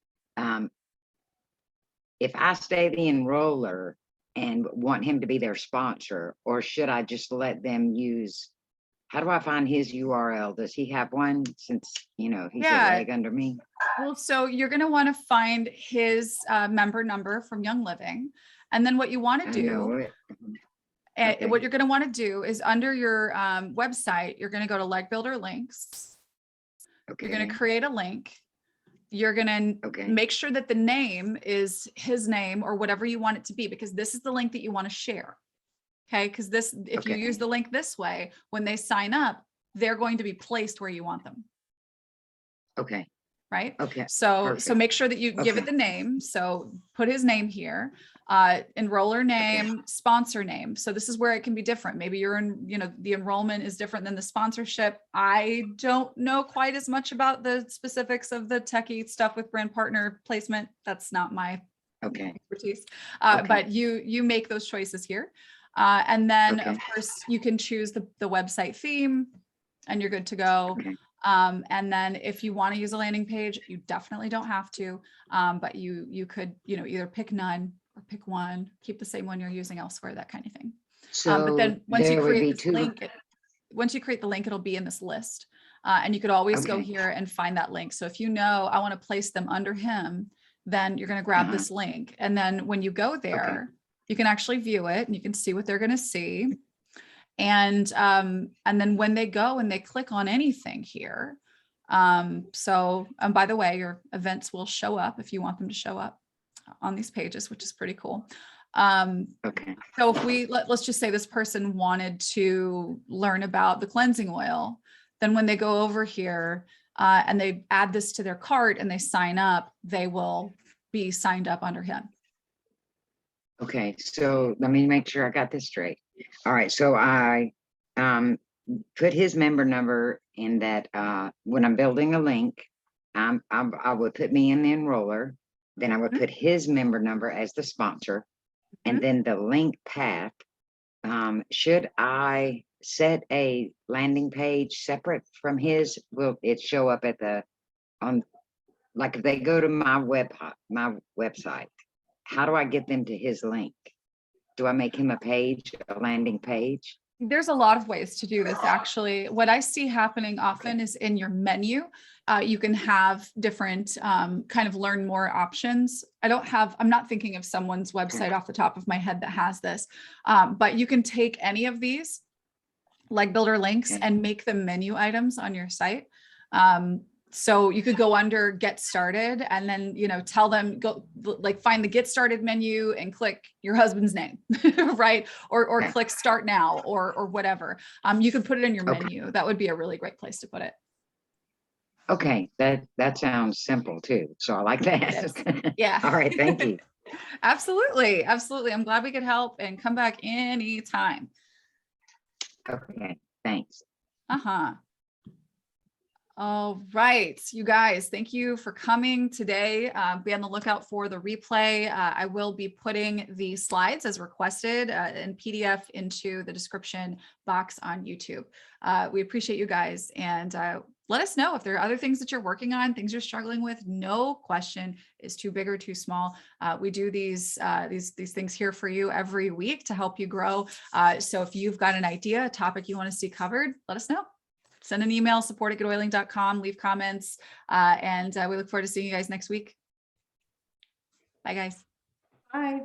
If I stay the enroller and want him to be their sponsor, or should I just let them use, how do I find his URL? Does he have one, since, he's a leg under me? Well, so you're going to want to find his member number from Young Living. And then what you want to do, what you're going to want to do is under your website, you're going to go to Leg Builder Links. You're going to create a link. You're going to make sure that the name is his name or whatever you want it to be, because this is the link that you want to share. Okay. Because if you use the link this way, when they sign up, they're going to be placed where you want them. Okay. right? Okay. So perfect. make sure that you give it Okay. the name. So put his name here, enroller name, sponsor name. So this is where it can be different. Maybe you're in, you know, the enrollment is different than the sponsorship. I don't know quite as much about the specifics of the techie stuff with brand partner placement. That's not my expertise. But you make those choices here. And then of course you can choose the website theme and you're good to go. And then if you want to use a landing page, you definitely don't have to, but you could, you know, either pick none or pick one, keep the same one you're using elsewhere, that kind of thing. So but then once you there would create be this two. link, once you create the link, it'll be in this list. And you could always go here and find that link. So if you know, I want to place them under him, then you're going to grab this link. And then when you go there, you can actually view it and you can see what they're going to see. And then when they go and they click on anything here, so by the way, your events will show up if you want them to show up on these pages, which is pretty cool. So if we let's just say this person wanted to learn about the cleansing oil, then when they go over here and they add this to their cart and they sign up, they will be signed up under him. Okay, so let me make sure I got this straight. All right, so I put his member number in that when I'm building a link, I would put me in the enroller, then I would put his member number as the sponsor, and then the link path. Should I set a landing page separate from his? Will it show up at the like if they go to my website? How do I get them to his link? Do I make him a landing page? There's a lot of ways to do this. Actually, what I see happening often is in your menu, you can have different kind of learn more options. I'm not thinking of someone's website off the top of my head that has this, but you can take any of these like builder links and make them menu items on your site. So you could go under get started and then, you know, tell them go like find the get started menu and click your husband's name, right? Or click start now or whatever. You could put it in your menu. That would be a really great place to put it. Okay, that sounds simple too. So I like that. Yeah. All right, thank you. Absolutely. Absolutely. I'm glad we could help and come back anytime. Okay, thanks. All right, you guys, thank you for coming today. Be on the lookout for the replay. I will be putting the slides as requested in PDF into the description box on YouTube. We appreciate you guys and let us know if there are other things that you're working on, things you're struggling with. No question is too big or too small. We do these things here for you every week to help you grow. So if you've got an idea, a topic you want to see covered, let us know. Send an email, support@getoiling.com, leave comments, and we look forward to seeing you guys next week. Bye, guys. Bye.